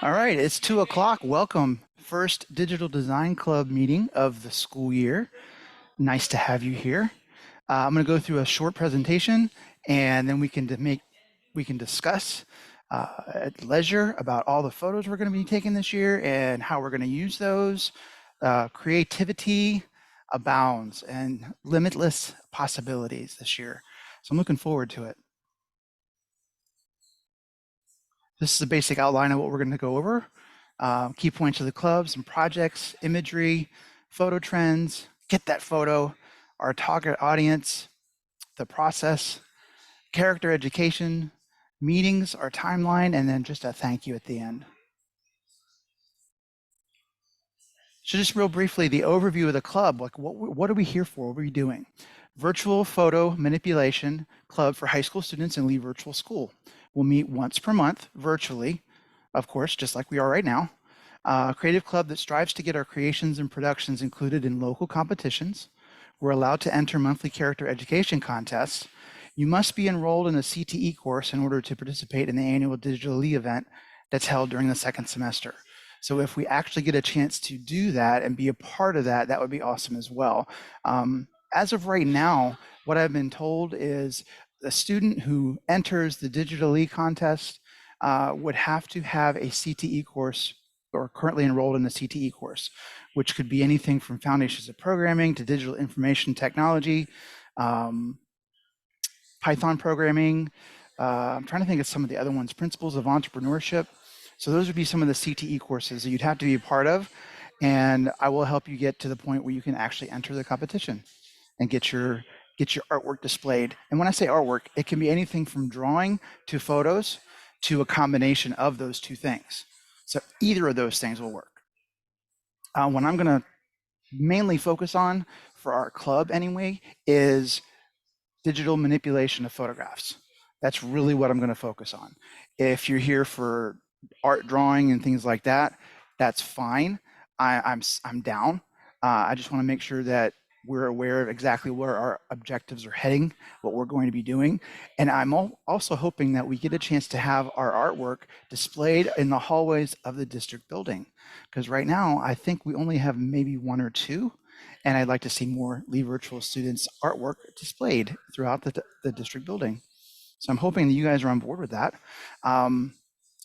All right, it's 2 o'clock. Welcome. First Digital Design Club meeting of the school year. Nice to have you here. I'm going to go through a short presentation, and then we can discuss at leisure about all the photos we're going to be taking this year and how we're going to use those. Creativity abounds and limitless possibilities this year. So I'm looking forward to it. This is a basic outline of what we're going to go over. Key points of the clubs and projects, imagery, photo trends, get that photo, our target audience, the process, character education, meetings, our timeline, and then just a thank you at the end. So just real briefly, the overview of the club, like what are we here for? What are we doing? Virtual photo manipulation club for high school students in Lee Virtual School. We'll meet once per month virtually, of course, just like we are right now. A creative club that strives to get our creations and productions included in local competitions. We're allowed to enter monthly character education contests. You must be enrolled in a CTE course in order to participate in the annual Digital Lee event that's held during the second semester. So if we actually get a chance to do that and be a part of that, that would be awesome as well. As of right now, what I've been told is the student who enters the Digital Lee contest would have to have a CTE course or currently enrolled in the CTE course, which could be anything from foundations of programming to digital information technology, Python programming. I'm trying to think of some of the other ones, principles of entrepreneurship. So those would be some of the CTE courses that you'd have to be a part of. And I will help you get to the point where you can actually enter the competition and get your artwork displayed. And when I say artwork, it can be anything from drawing to photos to a combination of those two things. So either of those things will work. What I'm going to mainly focus on for our club anyway is digital manipulation of photographs. That's really what I'm going to focus on. If you're here for art drawing and things like that, that's fine. I'm down. I just want to make sure that we're aware of exactly where our objectives are heading, what we're going to be doing. And I'm also hoping that we get a chance to have our artwork displayed in the hallways of the district building. Because right now, I think we only have maybe one or two, and I'd like to see more Lee Virtual students' artwork displayed throughout the district building. So I'm hoping that you guys are on board with that.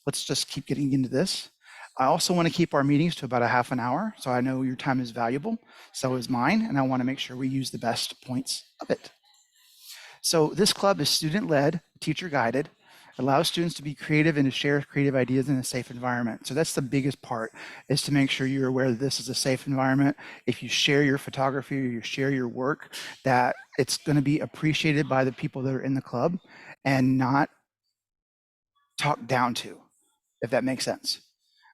Let's just keep getting into this. I also want to keep our meetings to about a half an hour, so I know your time is valuable, so is mine, and I want to make sure we use the best points of it. So this club is student-led, teacher-guided, allows students to be creative and to share creative ideas in a safe environment. So that's the biggest part, is to make sure you're aware that this is a safe environment. If you share your photography or you share your work, that it's going to be appreciated by the people that are in the club and not talked down to, if that makes sense.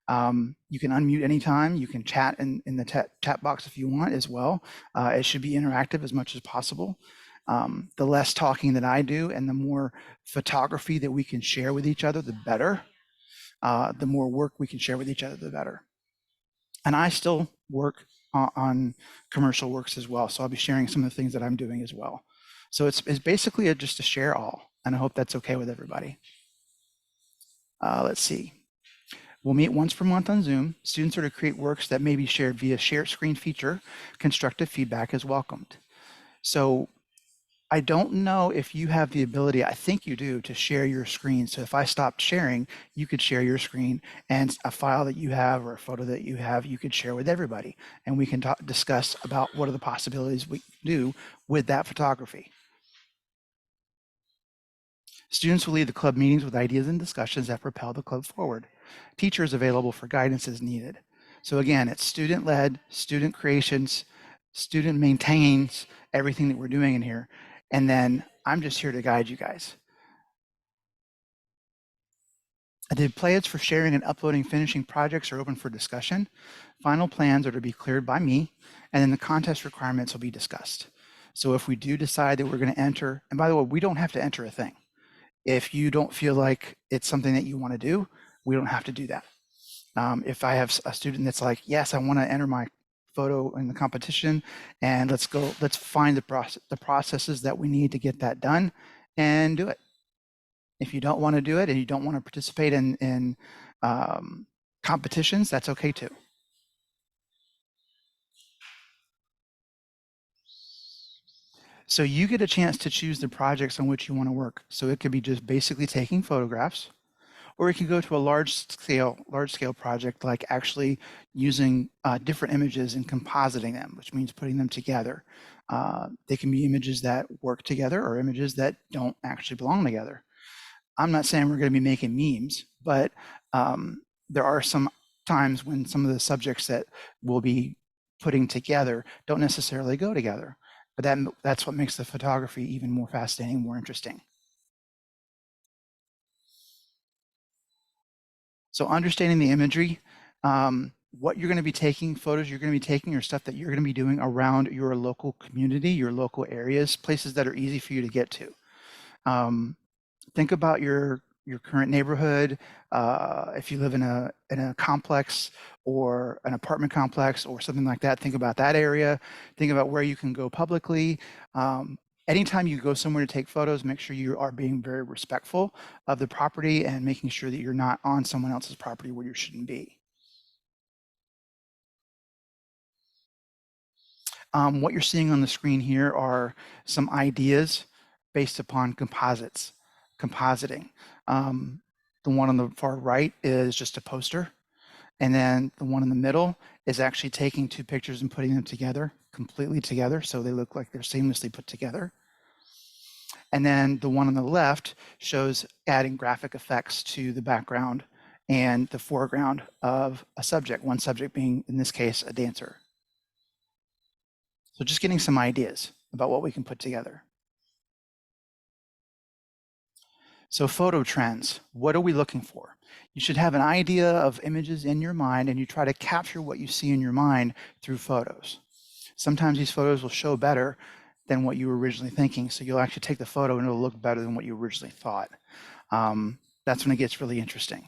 You can unmute anytime. You can chat in the chat box if you want as well. It should be interactive as much as possible. The less talking that I do and the more photography that we can share with each other, the better. The more work we can share with each other, the better. And I still work on commercial works as well. So I'll be sharing some of the things that I'm doing as well. So it's basically just a share all. And I hope that's okay with everybody. Let's see. We'll meet once per month on Zoom. Students are to create works that may be shared via share screen feature. Constructive feedback is welcomed. So I don't know if you have the ability, I think you do, to share your screen. So if I stopped sharing, you could share your screen, and a file that you have or a photo that you have, you could share with everybody. And we can discuss about what are the possibilities we can do with that photography. Students will lead the club meetings with ideas and discussions that propel the club forward. Teachers available for guidance as needed. So again, it's student-led, student creations, student maintains everything that we're doing in here. And then I'm just here to guide you guys. The plans for sharing and uploading finishing projects are open for discussion. Final plans are to be cleared by me, and then the contest requirements will be discussed. So if we do decide that we're going to enter, and by the way, we don't have to enter a thing. If you don't feel like it's something that you want to do, we don't have to do that. If I have a student that's like, yes, I want to enter my photo in the competition, and let's find the processes that we need to get that done and do it. If you don't want to do it and you don't want to participate in Competitions, that's okay too. So you get a chance to choose the projects on which you want to work. So it could be just basically taking photographs, or you can go to a large scale project like actually using different images and compositing them, which means putting them together. They can be images that work together or images that don't actually belong together. I'm not saying we're going to be making memes, but there are some times when some of the subjects that we'll be putting together don't necessarily go together. But that's what makes the photography even more fascinating, more interesting. So understanding the imagery, what you're going to be taking, photos you're going to be taking, or stuff that you're going to be doing around your local community, your local areas, places that are easy for you to get to. Think about your current neighborhood. If you live in a complex or an apartment complex or something like that, think about that area. Think about where you can go publicly. Anytime you go somewhere to take photos, make sure you are being very respectful of the property and making sure that you're not on someone else's property where you shouldn't be. What you're seeing on the screen here are some ideas based upon compositing. Um, the one on the far right is just a poster, and then the one in the middle is actually taking two pictures and putting them together, completely together, so they look like they're seamlessly put together. And then the one on the left shows adding graphic effects to the background and the foreground of a subject, one subject being, in this case, a dancer. So just getting some ideas about what we can put together. So photo trends, what are we looking for? You should have an idea of images in your mind and you try to capture what you see in your mind through photos. Sometimes these photos will show better than what you were originally thinking. So you'll actually take the photo and it'll look better than what you originally thought. That's when it gets really interesting.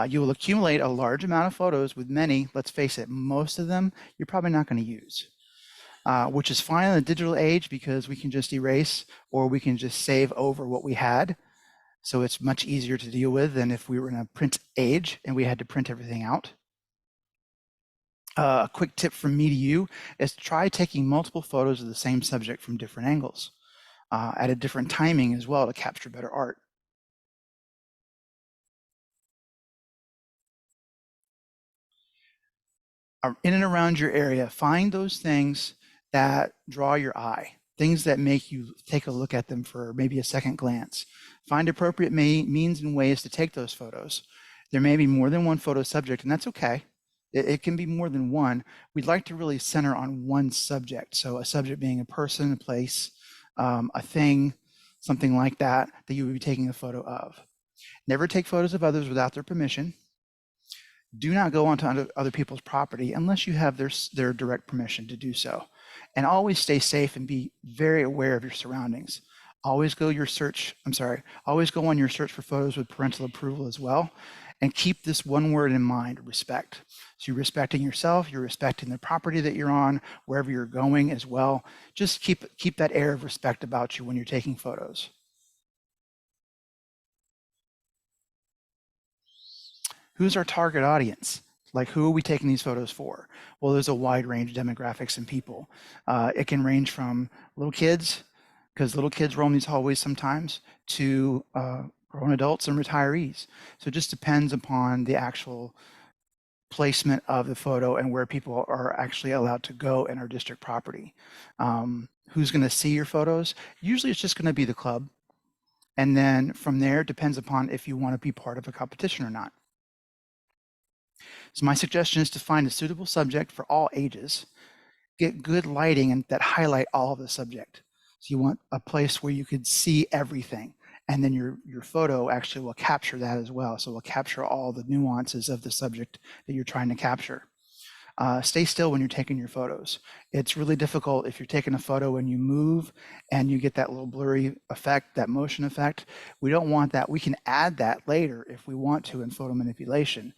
You will accumulate a large amount of photos with many, let's face it, most of them you're probably not going to use. Which is fine in the digital age because we can just erase or we can just save over what we had. So it's much easier to deal with than if we were in a print age and we had to print everything out. A quick tip from me to you is try taking multiple photos of the same subject from different angles at a different timing as well to capture better art. In and around your area, find those things that draw your eye, things that make you take a look at them for maybe a second glance. Find appropriate means and ways to take those photos. There may be more than one photo subject, and that's okay. It can be more than one. We'd like to really center on one subject. So a subject being a person, a place, a thing, something like that, that you would be taking a photo of. Never take photos of others without their permission. Do not go onto other people's property unless you have their direct permission to do so. And always stay safe and be very aware of your surroundings. Always go on your search for photos with parental approval as well. And keep this one word in mind, respect. So you're respecting yourself, you're respecting the property that you're on, wherever you're going as well. Just keep that air of respect about you when you're taking photos. Who's our target audience? Like, who are we taking these photos for? Well, there's a wide range of demographics and people. It can range from little kids, because little kids roam these hallways sometimes, to grown adults and retirees. So it just depends upon the actual placement of the photo and where people are actually allowed to go in our district property. Who's going to see your photos? Usually it's just going to be the club. And then from there, it depends upon if you want to be part of a competition or not. So my suggestion is to find a suitable subject for all ages, get good lighting and that highlight all of the subject. So you want a place where you could see everything, and then your photo actually will capture that as well. So it will capture all the nuances of the subject that you're trying to capture. Stay still when you're taking your photos. It's really difficult if you're taking a photo and you move and you get that little blurry effect, that motion effect. We don't want that. We can add that later if we want to in photo manipulation.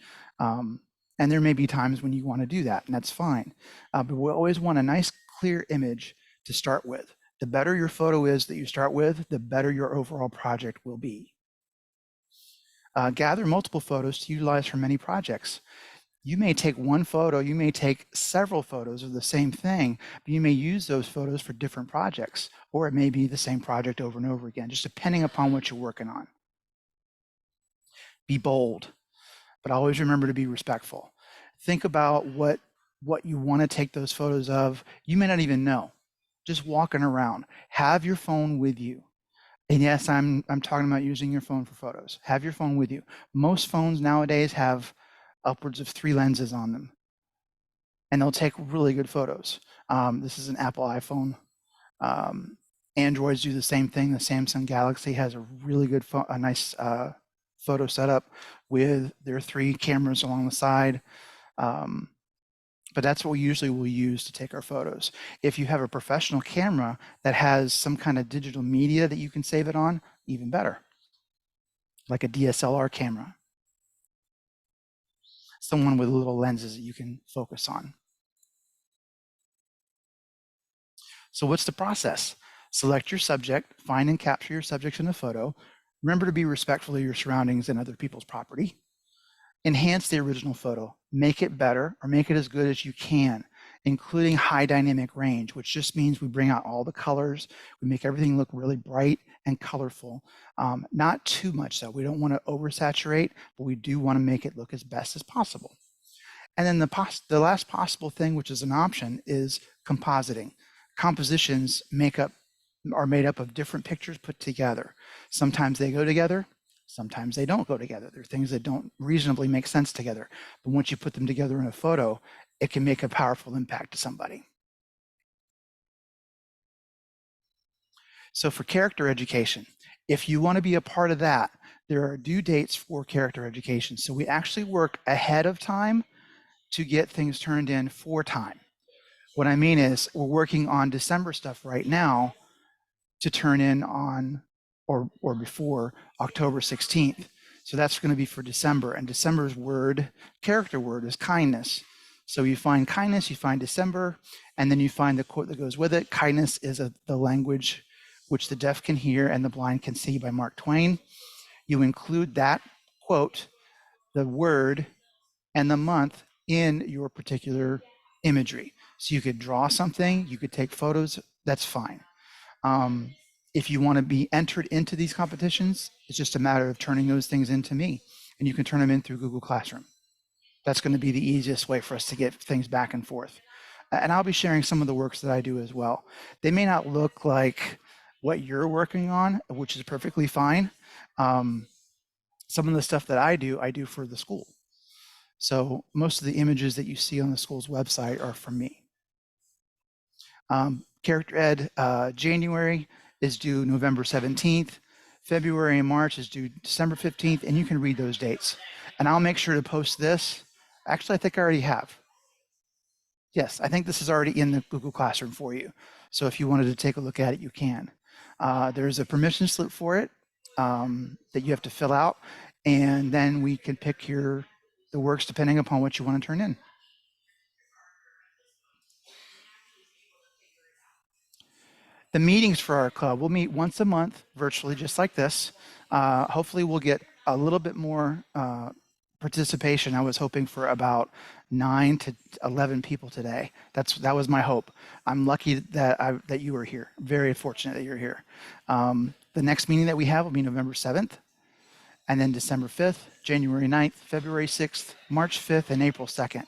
And there may be times when you want to do that, and that's fine. But we always want a nice, clear image to start with. The better your photo is that you start with, the better your overall project will be. Gather multiple photos to utilize for many projects. You may take one photo, you may take several photos of the same thing, but you may use those photos for different projects, or it may be the same project over and over again, just depending upon what you're working on. Be bold, but always remember to be respectful. Think about what you want to take those photos of. You may not even know. Just walking around. Have your phone with you. And yes, I'm talking about using your phone for photos. Have your phone with you. Most phones nowadays have upwards of 3 lenses on them, and they'll take really good photos. This is an Apple iPhone. Androids do the same thing. The Samsung Galaxy has a really good, a nice photo setup with their 3 cameras along the side. But that's what we usually will use to take our photos. If you have a professional camera that has some kind of digital media that you can save it on, even better, like a DSLR camera, someone with little lenses that you can focus on. So what's the process? Select your subject, find and capture your subjects in a photo. Remember to be respectful of your surroundings and other people's property. Enhance the original photo, make it better or make it as good as you can, including high dynamic range, which just means we bring out all the colors, we make everything look really bright and colorful. Not too much though, we don't want to oversaturate, but we do want to make it look as best as possible. And then the last possible thing, which is an option, is compositing. Compositions are made up of different pictures put together. Sometimes they go together, sometimes they don't go together. There are things that don't reasonably make sense together. But once you put them together in a photo, it can make a powerful impact to somebody. So for character education, if you want to be a part of that, there are due dates for character education. So we actually work ahead of time to get things turned in for time. What I mean is we're working on December stuff right now to turn in on or before October 16th. So that's going to be for December. And December's character word is kindness. So you find kindness, you find December, and then you find the quote that goes with it. Kindness is the language which the deaf can hear and the blind can see by Mark Twain. You include that quote, the word, and the month in your particular imagery. So you could draw something, you could take photos, that's fine. If you want to be entered into these competitions, it's just a matter of turning those things into me, and you can turn them in through Google Classroom. That's going to be the easiest way for us to get things back and forth. And I'll be sharing some of the works that I do as well. They may not look like what you're working on, which is perfectly fine. Some of the stuff that I do for the school. So most of the images that you see on the school's website are from me. Character Ed January is due November 17th. February and March is due December 15th, and you can read those dates. And I'll make sure to post this. Actually, I think I already have. Yes, I think this is already in the Google Classroom for you. So if you wanted to take a look at it, you can. There's a permission slip for it that you have to fill out, and then we can pick the works depending upon what you want to turn in. The meetings for our club, we'll meet once a month virtually, just like this. Hopefully we'll get a little bit more participation. I was hoping for about 9 to 11 people today. That was my hope. I'm lucky that you were here. Very fortunate that you're here. The next meeting that we have will be November 7th, and then December 5th, January 9th, February 6th, March 5th, and April 2nd.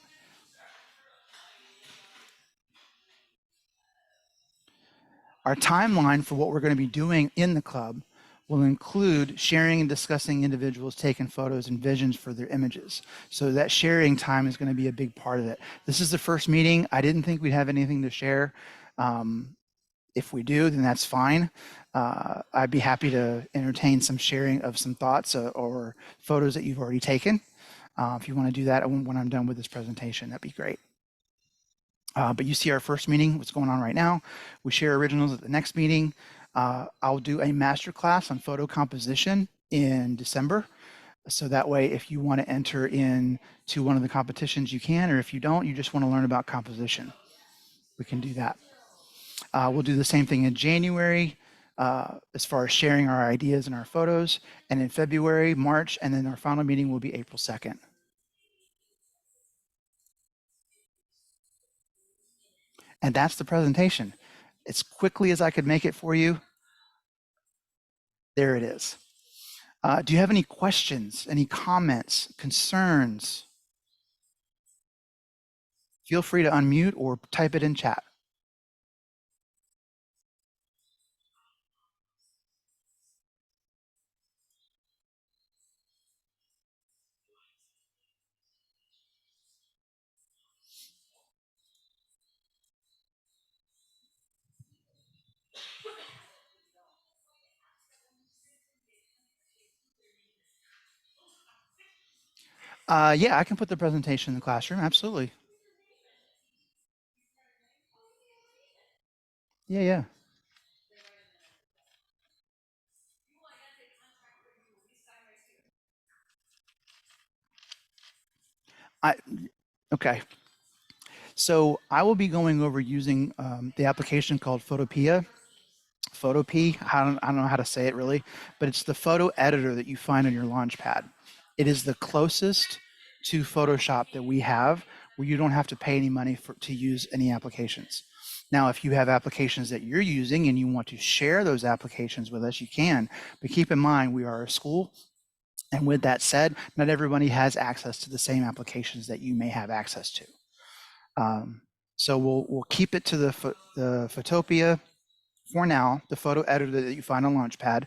Our timeline for what we're going to be doing in the club will include sharing and discussing individuals taking photos and visions for their images. So that sharing time is going to be a big part of it. This is the first meeting. I didn't think we'd have anything to share. If we do, then that's fine. I'd be happy to entertain some sharing of some thoughts or photos that you've already taken. If you want to do that when I'm done with this presentation, that'd be great. But you see our first meeting, what's going on right now. We share originals at the next meeting. I'll do a master class on photo composition in December. So that way, if you want to enter into one of the competitions, you can, or if you don't, you just want to learn about composition, we can do that. We'll do the same thing in January. as far as sharing our ideas and our photos. And in February, March, and then our final meeting will be April 2nd. And that's the presentation. As quickly as I could make it for you, there it is. Do you have any questions, any comments, concerns? Feel free to unmute or type it in chat. Yeah, I can put the presentation in the classroom. Absolutely. Yeah. I okay. So I will be going over using the application called Photopea. Photopea. I don't know how to say it really, but it's the photo editor that you find on your Launchpad. It is the closest to Photoshop that we have, where you don't have to pay any money to use any applications. Now, if you have applications that you're using and you want to share those applications with us, you can. But keep in mind, we are a school. And with that said, not everybody has access to the same applications that you may have access to. So we'll keep it to the Photopea for now, the photo editor that you find on Launchpad.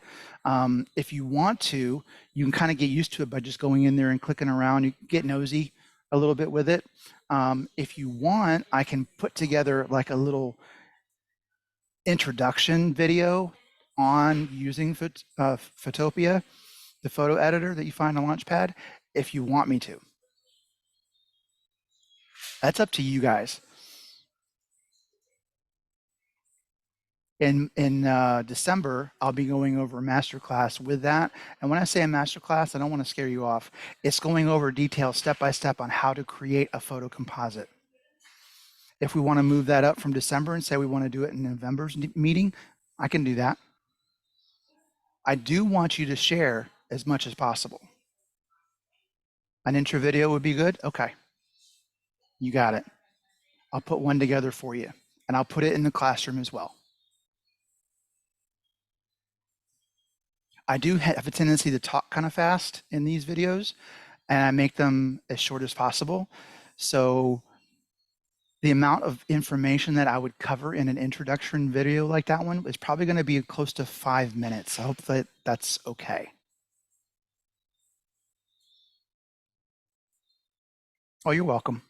If you want to, you can kind of get used to it by just going in there and clicking around. You get nosy a little bit with it. If you want, I can put together like a little introduction video on using Photopea, the photo editor that you find on Launchpad, if you want me to. That's up to you guys. In December, I'll be going over a masterclass with that. And when I say a masterclass, I don't want to scare you off. It's going over details step by step on how to create a photo composite. If we want to move that up from December and say we want to do it in November's meeting, I can do that. I do want you to share as much as possible. An intro video would be good? Okay. You got it. I'll put one together for you, and I'll put it in the classroom as well. I do have a tendency to talk kind of fast in these videos, and I make them as short as possible. So the amount of information that I would cover in an introduction video like that one is probably going to be close to 5 minutes. I hope that that's okay. Oh, you're welcome.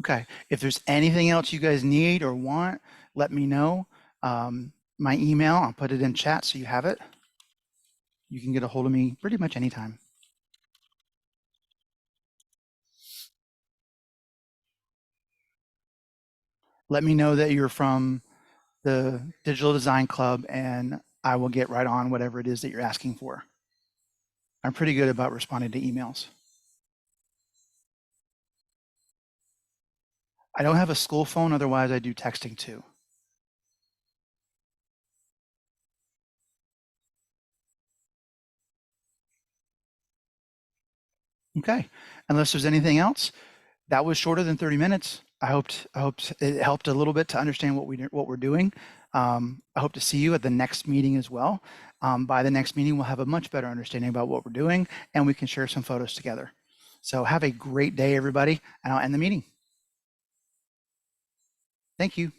Okay. If there's anything else you guys need or want, let me know. My email, I'll put it in chat so you have it. You can get a hold of me pretty much anytime. Let me know that you're from the Digital Design Club, and I will get right on whatever it is that you're asking for. I'm pretty good about responding to emails. I don't have a school phone, otherwise I do texting too. Okay, unless there's anything else, that was shorter than 30 minutes. I hoped it helped a little bit to understand what we're doing. I hope to see you at the next meeting as well. By the next meeting, we'll have a much better understanding about what we're doing, and we can share some photos together. So have a great day, everybody, and I'll end the meeting. Thank you.